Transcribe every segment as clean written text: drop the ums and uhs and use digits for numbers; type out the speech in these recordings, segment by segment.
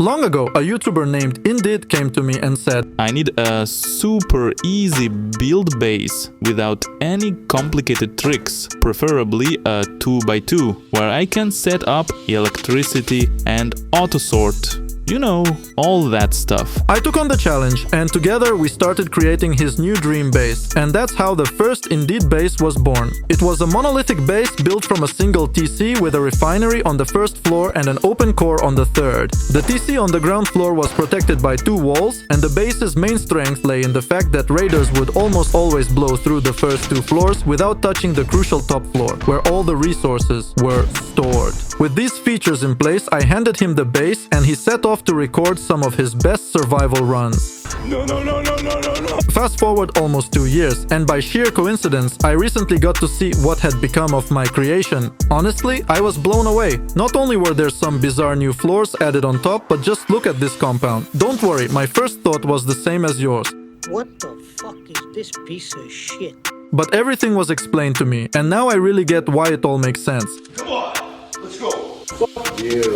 Long ago, a YouTuber named Indeed came to me and said, I need a super easy build base without any complicated tricks, preferably a 2x2, where I can set up electricity and auto sort. You know, all that stuff. I took on the challenge, and together we started creating his new dream base. And that's how the first Indeed base was born. It was a monolithic base built from a single TC with a refinery on the first floor and an open core on the third. The TC on the ground floor was protected by 2 walls, and the base's main strength lay in the fact that raiders would almost always blow through the first 2 floors without touching the crucial top floor, where all the resources were stored. With these features in place, I handed him the base, and he set off to record some of his best survival runs. No. Fast forward almost 2 years, and by sheer coincidence, I recently got to see what had become of my creation. Honestly, I was blown away. Not only were there some bizarre new floors added on top, but just look at this compound. Don't worry, my first thought was the same as yours. What the fuck is this piece of shit? But everything was explained to me, and now I really get why it all makes sense. Come on, let's go. Fuck you.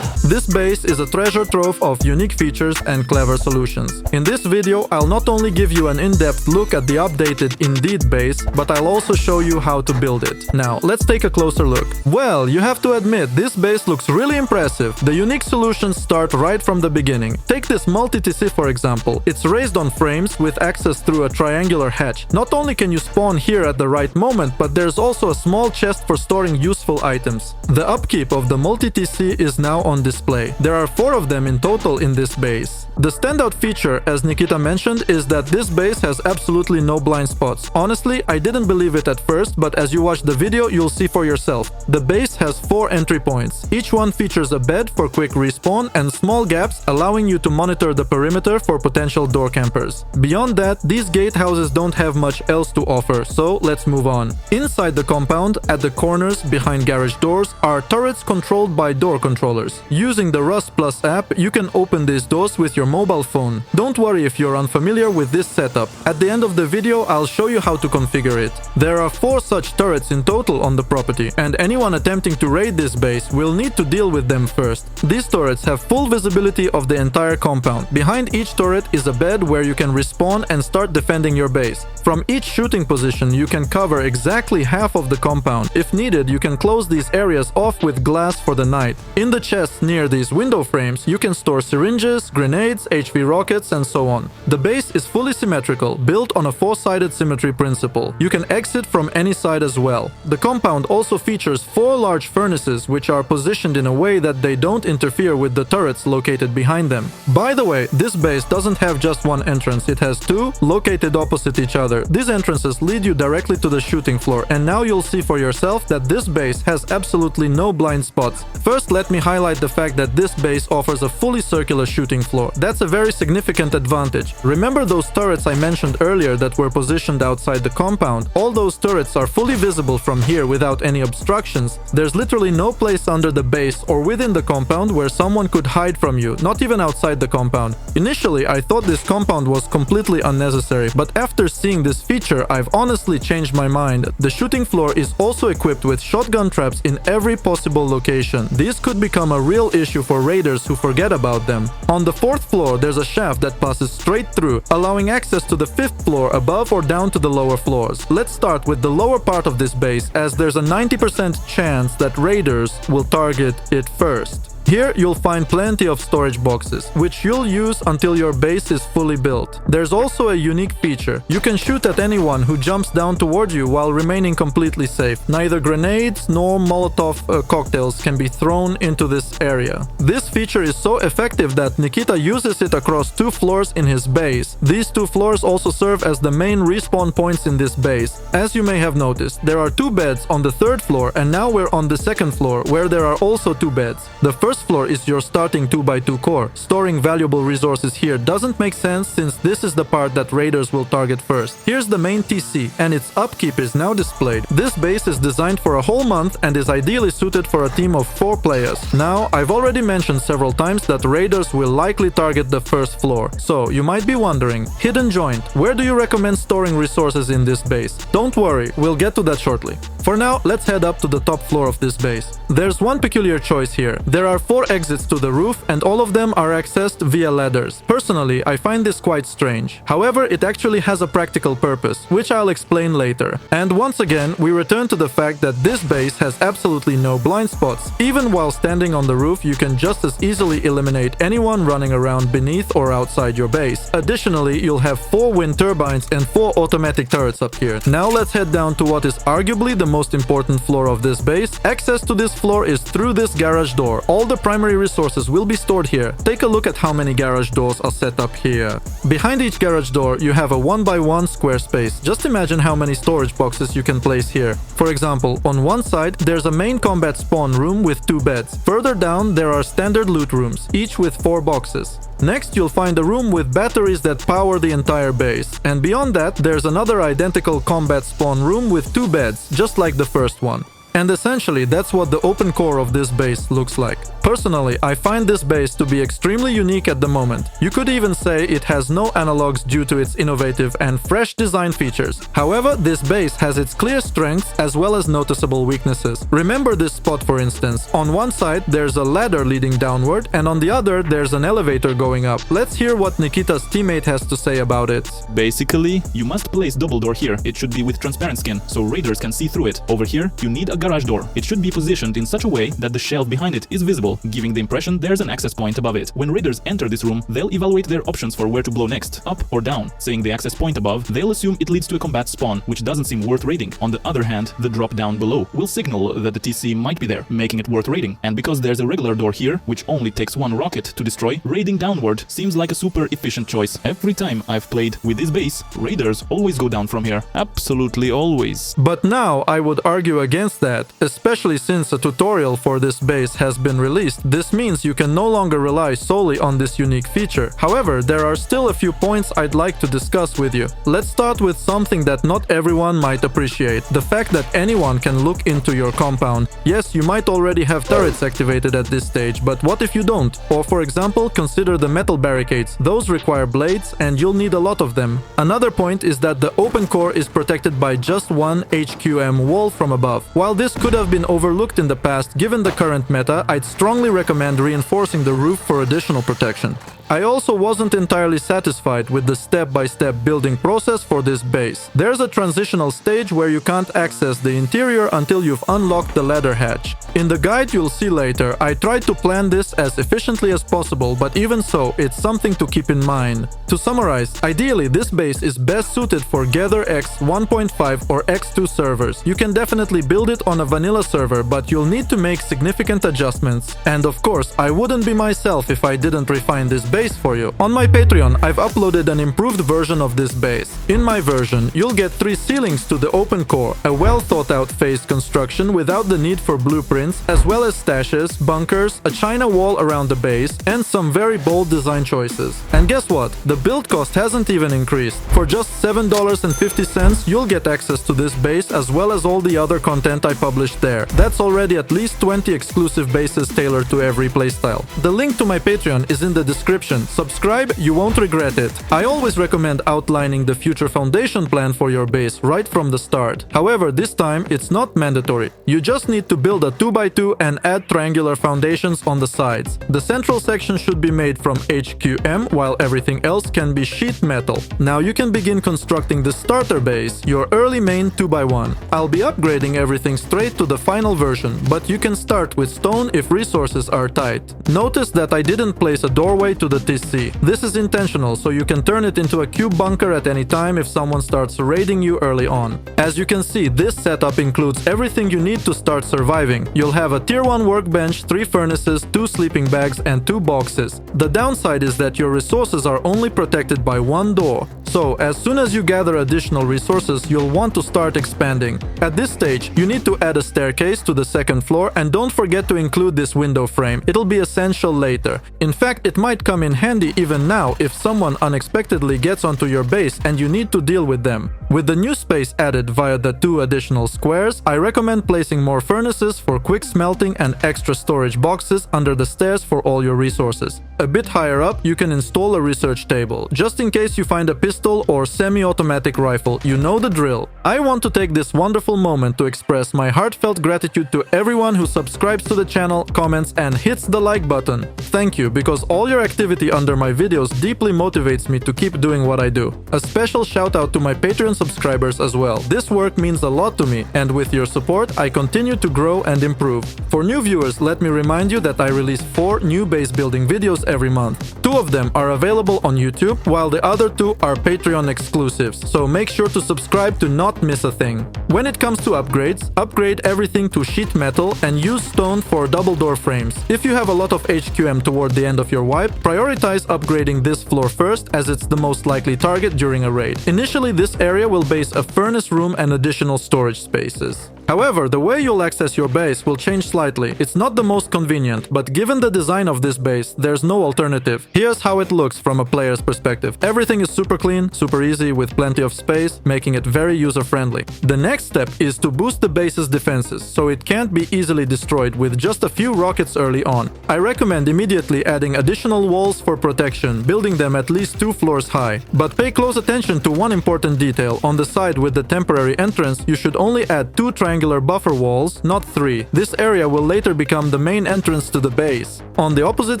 This base is a treasure trove of unique features and clever solutions. In this video, I'll not only give you an in-depth look at the updated Indeed base, but I'll also show you how to build it. Now, let's take a closer look. Well, you have to admit, this base looks really impressive. The unique solutions start right from the beginning. Take this multi-TC for example. It's raised on frames with access through a triangular hatch. Not only can you spawn here at the right moment, but there's also a small chest for storing useful items. The upkeep of the multi-TC is now on display. There are 4 of them in total in this base. The standout feature, as Nikita mentioned, is that this base has absolutely no blind spots. Honestly, I didn't believe it at first, but as you watch the video, you'll see for yourself. The base has 4 entry points. Each one features a bed for quick respawn and small gaps, allowing you to monitor the perimeter for potential door campers. Beyond that, these gatehouses don't have much else to offer, so let's move on. Inside the compound, at the corners behind garage doors, are turrets controlled by door controllers. Using the Rust Plus app, you can open these doors with your mobile phone. Don't worry if you're unfamiliar with this setup. At the end of the video, I'll show you how to configure it. There are 4 such turrets in total on the property, and anyone attempting to raid this base will need to deal with them first. These turrets have full visibility of the entire compound. Behind each turret is a bed where you can respawn and start defending your base. From each shooting position, you can cover exactly half of the compound. If needed, you can close these areas off with glass for the night. In the chests near these window frames, you can store syringes, grenades, HV rockets, and so on. The base is fully symmetrical, built on a 4-sided symmetry principle. You can exit from any side as well. The compound also features 4 large furnaces, which are positioned in a way that they don't interfere with the turrets located behind them. By the way, this base doesn't have just one entrance, it has 2, located opposite each other. These entrances lead you directly to the shooting floor, and now you'll see for yourself that this base has absolutely no blind spots. First, let me highlight the fact that this base offers a fully circular shooting floor. That's a very significant advantage. Remember those turrets I mentioned earlier that were positioned outside the compound? All those turrets are fully visible from here without any obstructions. There's literally no place under the base or within the compound where someone could hide from you, not even outside the compound. Initially, I thought this compound was completely unnecessary, but after seeing this feature, I've honestly changed my mind. The shooting floor is also equipped with shotgun traps in every possible location. These could become a real issue for raiders who forget about them. On the 4th floor, there's a shaft that passes straight through, allowing access to the 5th floor above or down to the lower floors. Let's start with the lower part of this base, as there's a 90% chance that raiders will target it first. Here you'll find plenty of storage boxes, which you'll use until your base is fully built. There's also a unique feature. You can shoot at anyone who jumps down toward you while remaining completely safe. Neither grenades nor Molotov cocktails can be thrown into this area. This feature is so effective that Nikita uses it across 2 floors in his base. These 2 floors also serve as the main respawn points in this base. As you may have noticed, there are 2 beds on the 3rd floor, and now we're on the 2nd floor, where there are also 2 beds. The first floor is your starting 2x2 core. Storing valuable resources here doesn't make sense, since this is the part that raiders will target first. Here's the main TC, and its upkeep is now displayed. This base is designed for a whole month and is ideally suited for a team of 4 players. Now, I've already mentioned several times that raiders will likely target the first floor. So, you might be wondering, hidden joint, where do you recommend storing resources in this base? Don't worry, we'll get to that shortly. For now, let's head up to the top floor of this base. There's one peculiar choice here. There are 4 exits to the roof and all of them are accessed via ladders. Personally, I find this quite strange. However, it actually has a practical purpose, which I'll explain later. And once again, we return to the fact that this base has absolutely no blind spots. Even while standing on the roof, you can just as easily eliminate anyone running around beneath or outside your base. Additionally, you'll have 4 wind turbines and 4 automatic turrets up here. Now let's head down to what is arguably the most important floor of this base. Access to this floor is through this garage door. All the primary resources will be stored here. Take a look at how many garage doors are set up here. Behind each garage door, you have a 1x1 square space. Just imagine how many storage boxes you can place here. For example, on one side, there's a main combat spawn room with 2 beds. Further down, there are standard loot rooms, each with 4 boxes. Next, you'll find a room with batteries that power the entire base. And beyond that, there's another identical combat spawn room with 2 beds, just like the first one. And essentially, that's what the open core of this base looks like. Personally, I find this base to be extremely unique at the moment. You could even say it has no analogs due to its innovative and fresh design features. However, this base has its clear strengths as well as noticeable weaknesses. Remember this spot, for instance. On one side, there's a ladder leading downward, and on the other, there's an elevator going up. Let's hear what Nikita's teammate has to say about it. Basically, you must place double door here. It should be with transparent skin, so raiders can see through it. Over here, you need a garage door. It should be positioned in such a way that the shelf behind it is visible, giving the impression there's an access point above it. When raiders enter this room, they'll evaluate their options for where to blow next, up or down. Seeing the access point above, they'll assume it leads to a combat spawn, which doesn't seem worth raiding. On the other hand, the drop down below will signal that the TC might be there, making it worth raiding. And because there's a regular door here, which only takes 1 rocket to destroy, raiding downward seems like a super efficient choice. Every time I've played with this base, raiders always go down from here. Absolutely always. But now I would argue against that, especially since a tutorial for this base has been released. This means you can no longer rely solely on this unique feature. However, there are still a few points I'd like to discuss with you. Let's start with something that not everyone might appreciate. The fact that anyone can look into your compound. Yes, you might already have turrets activated at this stage, but what if you don't? Or for example, consider the metal barricades. Those require blades and you'll need a lot of them. Another point is that the open core is protected by just one HQM wall from above. While this could have been overlooked in the past, given the current meta, I'd strongly recommend reinforcing the roof for additional protection. I also wasn't entirely satisfied with the step-by-step building process for this base. There's a transitional stage where you can't access the interior until you've unlocked the ladder hatch. In the guide you'll see later, I tried to plan this as efficiently as possible, but even so, it's something to keep in mind. To summarize, ideally this base is best suited for Gather X 1.5 or X2 servers. You can definitely build it on a vanilla server, but you'll need to make significant adjustments. And of course, I wouldn't be myself if I didn't refine this base for you. On my Patreon, I've uploaded an improved version of this base. In my version, you'll get 3 ceilings to the open core, a well thought out phased construction without the need for blueprints, as well as stashes, bunkers, a China wall around the base, and some very bold design choices. And guess what? The build cost hasn't even increased. For just $7.50, you'll get access to this base as well as all the other content I published there. That's already at least 20 exclusive bases tailored to every playstyle. The link to my Patreon is in the description. Subscribe, you won't regret it. I always recommend outlining the future foundation plan for your base right from the start. However, this time it's not mandatory. You just need to build a 2x2 and add triangular foundations on the sides. The central section should be made from HQM, while everything else can be sheet metal. Now you can begin constructing the starter base, your early main 2x1. I'll be upgrading everything straight to the final version, but you can start with stone if resources are tight. Notice that I didn't place a doorway to the TC. This is intentional, so you can turn it into a cube bunker at any time if someone starts raiding you early on. As you can see, this setup includes everything you need to start surviving. You'll have a tier 1 workbench, 3 furnaces, 2 sleeping bags, and 2 boxes. The downside is that your resources are only protected by 1 door. So, as soon as you gather additional resources, you'll want to start expanding. At this stage, you need to add a staircase to the 2nd floor, and don't forget to include this window frame. It'll be essential later. In fact, it might come in handy even now if someone unexpectedly gets onto your base and you need to deal with them. With the new space added via the 2 additional squares, I recommend placing more furnaces for quick smelting and extra storage boxes under the stairs for all your resources. A bit higher up, you can install a research table, just in case you find a pistol or semi-automatic rifle. You know the drill. I want to take this wonderful moment to express my heartfelt gratitude to everyone who subscribes to the channel, comments, and hits the like button. Thank you, because all your activity under my videos deeply motivates me to keep doing what I do. A special shout out to my Patreon subscribers as well. This work means a lot to me, and with your support, I continue to grow and improve. For new viewers, let me remind you that I release 4 new base building videos every month. 2 of them are available on YouTube, while the other 2 are Patreon exclusives, so make sure to subscribe to not miss a thing. When it comes to upgrades, upgrade everything to sheet metal and use stone for double door frames. If you have a lot of HQM toward the end of your wipe, prioritize upgrading this floor first, as it's the most likely target during a raid. Initially, this area will base a furnace room and additional storage spaces. However, the way you'll access your base will change slightly. It's not the most convenient, but given the design of this base, there's no alternative. Here's how it looks from a player's perspective. Everything is super clean, super easy, with plenty of space, making it very user-friendly. The next step is to boost the base's defenses, so it can't be easily destroyed with just a few rockets early on. I recommend immediately adding additional walls for protection, building them at least 2 floors high. But pay close attention to one important detail. On the side with the temporary entrance, you should only add 2 triangular buffer walls, not 3. This area will later become the main entrance to the base. On the opposite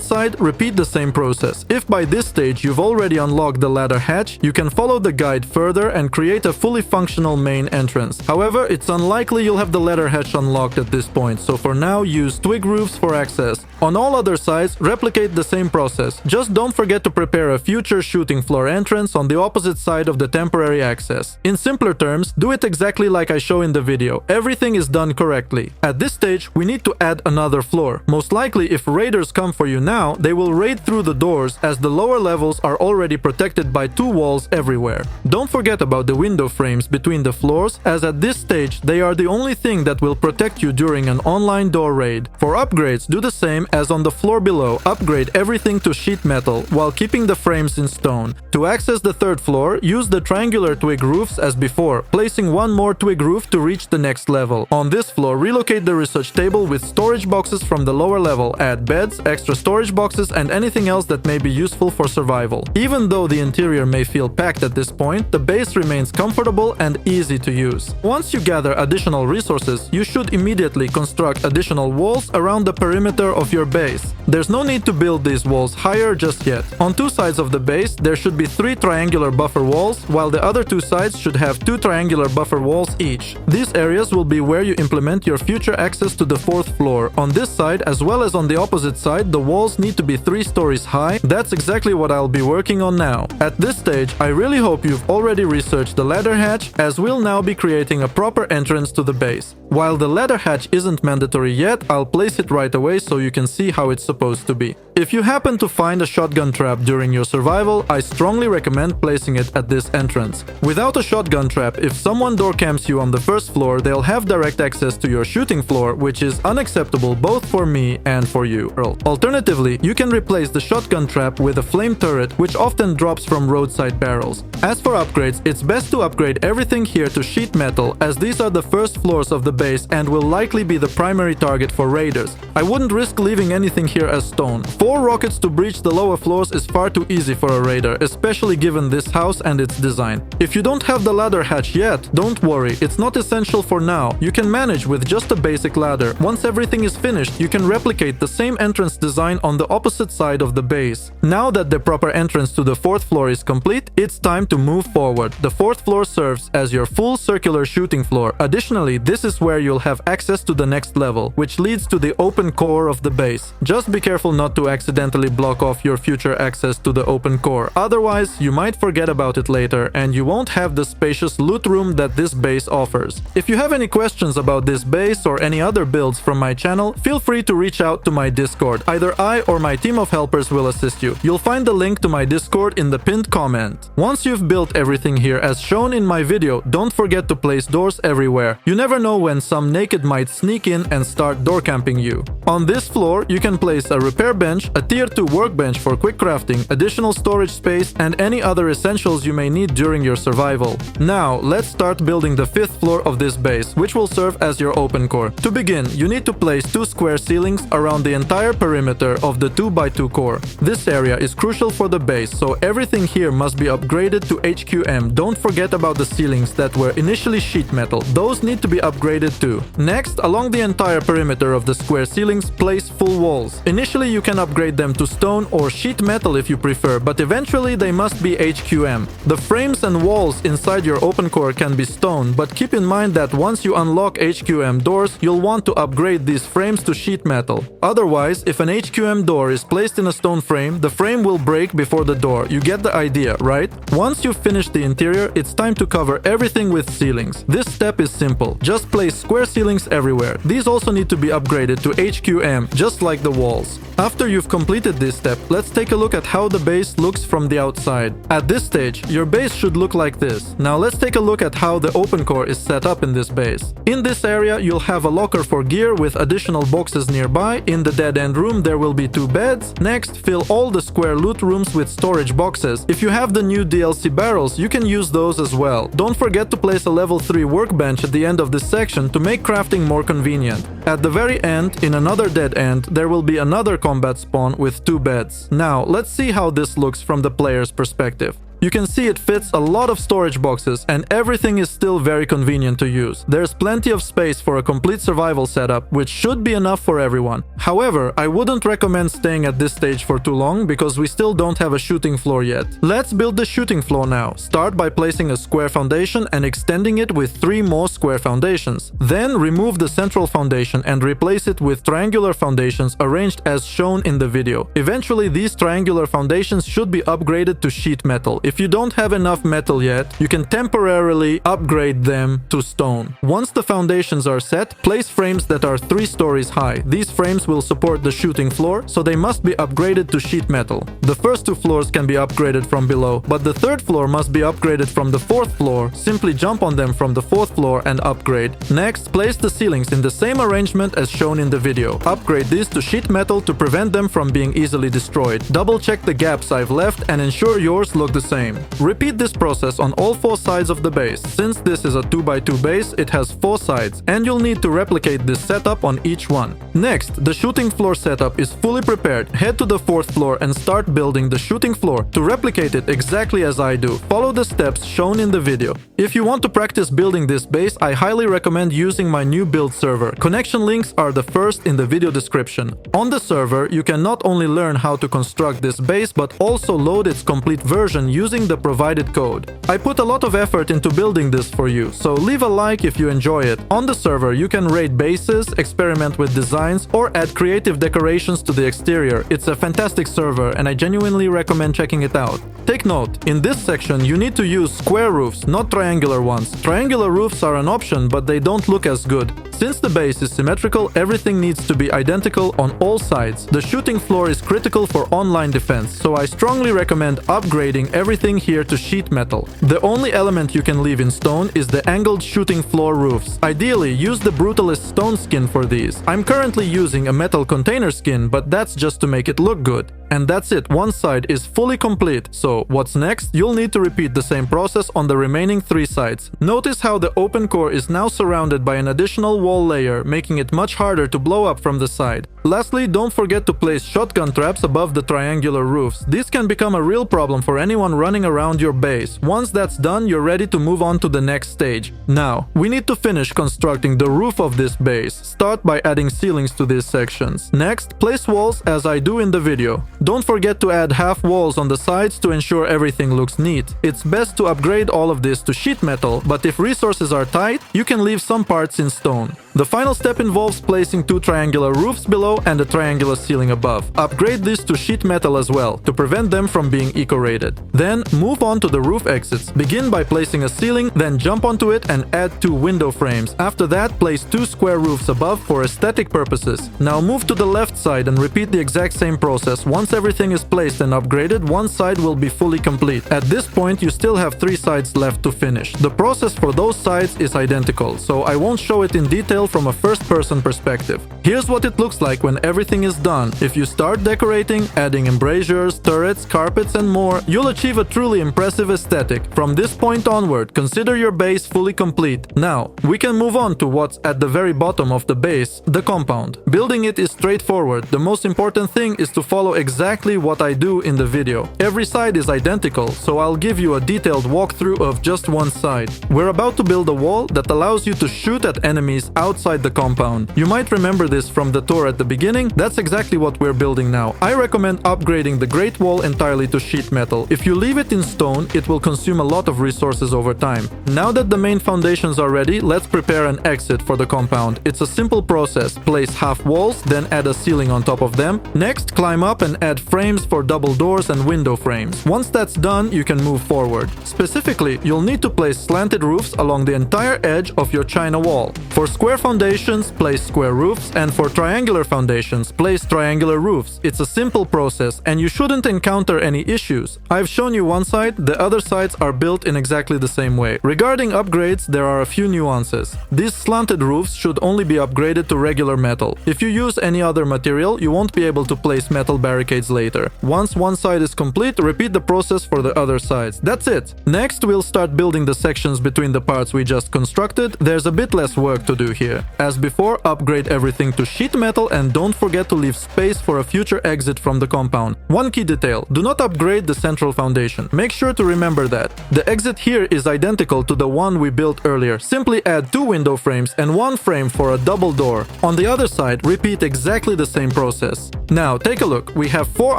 side, repeat the same process. If by this stage you've already unlocked the ladder hatch, you can follow the guide further and create a fully functional main entrance. However, it's unlikely you'll have the ladder hatch unlocked at this point, so for now use twig roofs for access. On all other sides, replicate the same process. Just don't forget to prepare a future shooting floor entrance on the opposite side of the temporary access. In simpler terms, do it exactly like I show in the video. Everything is done correctly. At this stage, we need to add another floor. Most likely, if raiders come for you now, they will raid through the doors, as the lower levels are already protected by 2 walls everywhere. Don't forget about the window frames between the floors, as at this stage, they are the only thing that will protect you during an online door raid. For upgrades, do the same as on the floor below. Upgrade everything to sheet metal, while keeping the frames in stone. To access the 3rd floor, use the triangular twig roofs as before, placing 1 more twig roof to reach the next level. On this floor, relocate the research table with storage boxes from the lower level. Add beds, extra storage boxes, and anything else that may be useful for survival. Even though the interior may feel packed at this point, the base remains comfortable and easy to use. Once you gather additional resources, you should immediately construct additional walls around the perimeter of your base. There's no need to build these walls higher just yet. On 2 sides of the base, there should be 3 triangular buffer walls, while the other 2 sides should have 2 triangular buffer walls each. These areas will be where you implement your future access to the 4th floor. On this side, as well as on the opposite side, the walls need to be 3 stories high. That's exactly what I'll be working on now. At this stage, I really hope you've already researched the ladder hatch, as we'll now be creating a proper entrance to the base. While the ladder hatch isn't mandatory yet, I'll place it right away so you can see how it's supposed to be. If you happen to find a shotgun trap during your survival, I strongly recommend placing it at this entrance. Without a shotgun trap, if someone door camps you on the 1st floor, they'll have direct access to your shooting floor, which is unacceptable both for me and for you. Alternatively, you can replace the shotgun trap with a flame turret, which often drops from roadside barrels. As for upgrades, it's best to upgrade everything here to sheet metal, as these are the first floors of the base and will likely be the primary target for raiders. I wouldn't risk leaving anything here as stone. 4 rockets to breach the lower floors is far too easy for a raider, especially given this house and its design. If you don't have the ladder hatch yet, don't worry, it's not essential for now. You can manage with just a basic ladder. Once everything is finished, you can replicate the same entrance design on the opposite side of the base. Now that the proper entrance to the 4th floor is complete, it's time to move forward. The 4th floor serves as your full circular shooting floor. Additionally, this is where you'll have access to the next level, which leads to the open core of the base. Just be careful not to accidentally block off your future access to the open core. Otherwise, you might forget about it later and you won't have the spacious loot room that this base offers. If you have any any questions about this base or any other builds from my channel, feel free to reach out to my Discord. Either I or my team of helpers will assist you. You'll find the link to my Discord in the pinned comment. Once you've built everything here as shown in my video, don't forget to place doors everywhere. You never know when some naked might sneak in and start door camping you. On this floor, you can place a repair bench, a tier 2 workbench for quick crafting, additional storage space, and any other essentials you may need during your survival. Now, let's start building the 5th floor of this base, which will serve as your open core. To begin, you need to place 2 square ceilings around the entire perimeter of the 2x2 core. This area is crucial for the base, so everything here must be upgraded to HQM. Don't forget about the ceilings that were initially sheet metal. Those need to be upgraded too. Next, along the entire perimeter of the square ceilings, place full walls. Initially, you can upgrade them to stone or sheet metal if you prefer, but eventually they must be HQM. The frames and walls inside your open core can be stone, but keep in mind that once you unlock HQM doors, you'll want to upgrade these frames to sheet metal. Otherwise, if an HQM door is placed in a stone frame, the frame will break before the door. You get the idea, right? Once you've finished the interior, it's time to cover everything with ceilings. This step is simple. Just place square ceilings everywhere. These also need to be upgraded to HQM, just like the walls. After you've completed this step, let's take a look at how the base looks from the outside. At this stage, your base should look like this. Now let's take a look at how the open core is set up in this base. In this area, you'll have a locker for gear with additional boxes nearby. In the dead end room, there will be 2 beds. Next, fill all the square loot rooms with storage boxes. If you have the new DLC barrels, you can use those as well. Don't forget to place a level 3 workbench at the end of this section to make crafting more convenient. At the very end, in another dead end, there will be another combat spawn with 2 beds. Now, let's see how this looks from the player's perspective. You can see it fits a lot of storage boxes and everything is still very convenient to use. There's plenty of space for a complete survival setup, which should be enough for everyone. However, I wouldn't recommend staying at this stage for too long because we still don't have a shooting floor yet. Let's build the shooting floor now. Start by placing a square foundation and extending it with 3 more square foundations. Then remove the central foundation and replace it with triangular foundations arranged as shown in the video. Eventually, these triangular foundations should be upgraded to sheet metal. If you don't have enough metal yet, you can temporarily upgrade them to stone. Once the foundations are set, place frames that are 3 stories high. These frames will support the shooting floor, so they must be upgraded to sheet metal. The first 2 floors can be upgraded from below, but the 3rd floor must be upgraded from the 4th floor. Simply jump on them from the 4th floor and upgrade. Next, place the ceilings in the same arrangement as shown in the video. Upgrade these to sheet metal to prevent them from being easily destroyed. Double check the gaps I've left and ensure yours look the same. Repeat this process on all 4 sides of the base. Since this is a 2x2 base, it has 4 sides, and you'll need to replicate this setup on each one. Next, the shooting floor setup is fully prepared. Head to the 4th floor and start building the shooting floor. To replicate it exactly as I do, follow the steps shown in the video. If you want to practice building this base, I highly recommend using my new build server. Connection links are the first in the video description. On the server, you can not only learn how to construct this base, but also load its complete version using the provided code. I put a lot of effort into building this for you, so leave a like if you enjoy it. On the server, you can rate bases, experiment with designs, or add creative decorations to the exterior. It's a fantastic server and I genuinely recommend checking it out. Take note, in this section you need to use square roofs, not triangular ones. Triangular roofs are an option, but they don't look as good. Since the base is symmetrical, everything needs to be identical on all sides. The shooting floor is critical for online defense, so I strongly recommend upgrading everything here to sheet metal. The only element you can leave in stone is the angled shooting floor roofs. Ideally, use the Brutalist stone skin for these. I'm currently using a metal container skin, but that's just to make it look good. And that's it, one side is fully complete. So what's next? You'll need to repeat the same process on the remaining 3 sides. Notice how the open core is now surrounded by an additional wall layer, making it much harder to blow up from the side. Lastly, don't forget to place shotgun traps above the triangular roofs. This can become a real problem for anyone running around your base. Once that's done, you're ready to move on to the next stage. Now, we need to finish constructing the roof of this base. Start by adding ceilings to these sections. Next, place walls as I do in the video. Don't forget to add half walls on the sides to ensure everything looks neat. It's best to upgrade all of this to sheet metal, but if resources are tight, you can leave some parts in stone. The final step involves placing 2 triangular roofs below and a triangular ceiling above. Upgrade this to sheet metal as well, to prevent them from being eco-rated. Then, move on to the roof exits. Begin by placing a ceiling, then jump onto it and add 2 window frames. After that, place 2 square roofs above for aesthetic purposes. Now move to the left side and repeat the exact same process. Once everything is placed and upgraded, one side will be fully complete. At this point, you still have 3 sides left to finish. The process for those sides is identical, so I won't show it in detail from a first-person perspective. Here's what it looks like when everything is done. If you start decorating, adding embrasures, turrets, carpets, and more, you'll achieve a truly impressive aesthetic. From this point onward, consider your base fully complete. Now, we can move on to what's at the very bottom of the base, the compound. Building it is straightforward. The most important thing is to follow exactly what I do in the video. Every side is identical, so I'll give you a detailed walkthrough of just one side. We're about to build a wall that allows you to shoot at enemies outside the compound. You might remember this from the tour at the beginning. That's exactly what we're building now. I recommend upgrading the Great Wall entirely to sheet metal. If you leave it in stone, it will consume a lot of resources over time. Now that the main foundations are ready, let's prepare an exit for the compound. It's a simple process. Place half walls, then add a ceiling on top of them. Next, climb up and add frames for double doors and window frames. Once that's done, you can move forward. Specifically, you'll need to place slanted roofs along the entire edge of your China wall. For square foundations, place square roofs, and for triangular foundations, place triangular roofs. It's a simple process, and you shouldn't encounter any issues. I've shown you one side, the other sides are built in exactly the same way. Regarding upgrades, there are a few nuances. These slanted roofs should only be upgraded to regular metal. If you use any other material, you won't be able to place metal barricades later. Once one side is complete, repeat the process for the other sides. That's it. Next, we'll start building the sections between the parts we just constructed. There's a bit less work to do here. As before, upgrade everything to sheet metal and don't forget to leave space for a future exit from the compound. One key detail: do not upgrade the central foundation. Make sure to remember that. The exit here is identical to the one we built earlier. Simply add 2 window frames and 1 frame for a double door. On the other side, repeat exactly the same process. Now, take a look. We have 4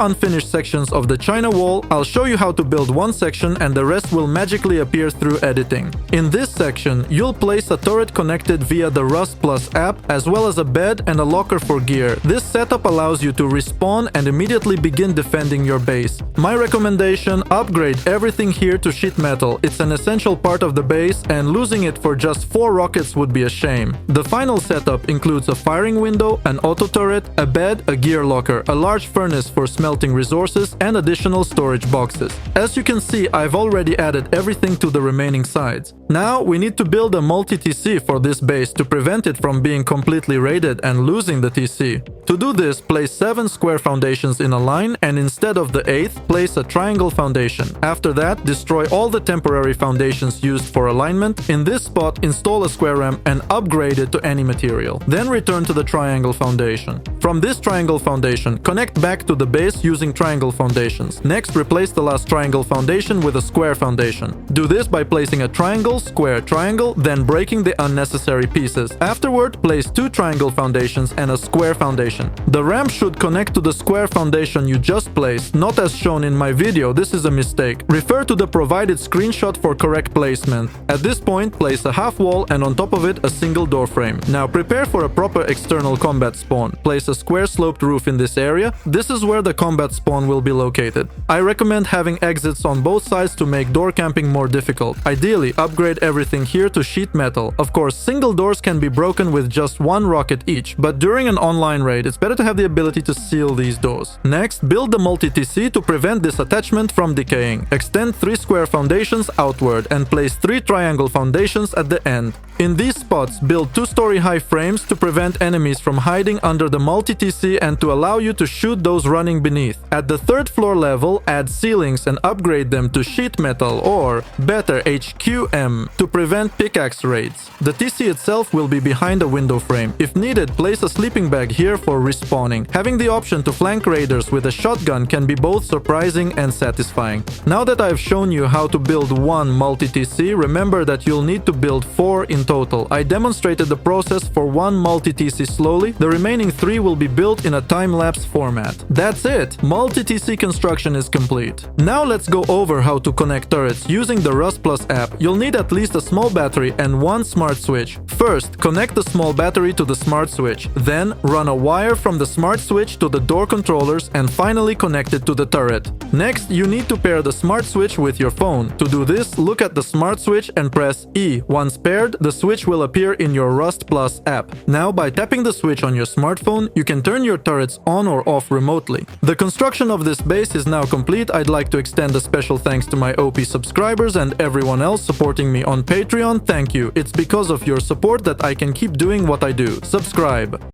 unfinished sections of the China wall. I'll show you how to build one section and the rest will magically appear through editing. In this section, you'll place a turret connected via the Rust Plus app, as well as a bed and a locker for gear. This setup allows you to respawn and immediately begin defending your base. My recommendation: upgrade everything here to sheet metal. It's an essential part of the base, and losing it for just 4 rockets would be a shame. The final setup includes a firing window, an auto turret, a bed, a gear locker, a large furnace for smelting resources, and additional storage boxes. As you can see, I've already added everything to the remaining sides. Now we need to build a multi-TC for this base to prevent it from being completely raided and losing the TC. To do this, place 7 square foundations in a line, and instead of the 8th, place a triangle foundation. After that, destroy all the temporary foundations used for alignment. In this spot, install a square ramp and upgrade it to any material. Then return to the triangle foundation. From this triangle foundation, connect back to the base using triangle foundations. Next, replace the last triangle foundation with a square foundation. Do this by placing a triangle, square, triangle, then breaking the unnecessary pieces. Afterward, place 2 triangle foundations and a square foundation. The ramp should connect to the square foundation you just placed, not as shown in my video. This is a mistake. Refer to the provided screenshot for correct placement. At this point, place a half wall and on top of it a single door frame. Now prepare for a proper external combat spawn. Place a square sloped roof in this area. This is where the combat spawn will be located. I recommend having exits on both sides to make door camping more difficult. Ideally, upgrade everything here to sheet metal. Of course, single doors can be broken with just 1 rocket each, but during an online raid, it's better to have the ability to seal these doors. Next, build the multi-TC to prevent this attachment from decaying. Extend 3 square foundations outward and place 3 triangle foundations at the end. In these spots, build 2-story high frames to prevent enemies from hiding under the multi-TC and to allow you to shoot those running beneath. At the 3rd floor level, add ceilings and upgrade them to sheet metal or, better, HQM to prevent pickaxe raids. The TC itself will be behind a window frame. If needed, place a sleeping bag here for respawning. Having the option to flank raiders with a shotgun can be both surprising and satisfying. Now that I've shown you how to build one multi-TC, remember that you'll need to build 4 in total. I demonstrated the process for one multi-TC slowly. The remaining 3 will be built in a time-lapse format. That That's it! Multi-TC construction is complete. Now let's go over how to connect turrets using the Rust Plus app. You'll need at least a small battery and one smart switch. First, connect the small battery to the smart switch. Then, run a wire from the smart switch to the door controllers and finally connect it to the turret. Next, you need to pair the smart switch with your phone. To do this, look at the smart switch and press E. Once paired, the switch will appear in your Rust Plus app. Now, by tapping the switch on your smartphone, you can turn your turrets on or off remotely. The construction of this base is now complete. I'd like to extend a special thanks to my OP subscribers and everyone else supporting me on Patreon. Thank you. It's because of your support that I can keep doing what I do. Subscribe.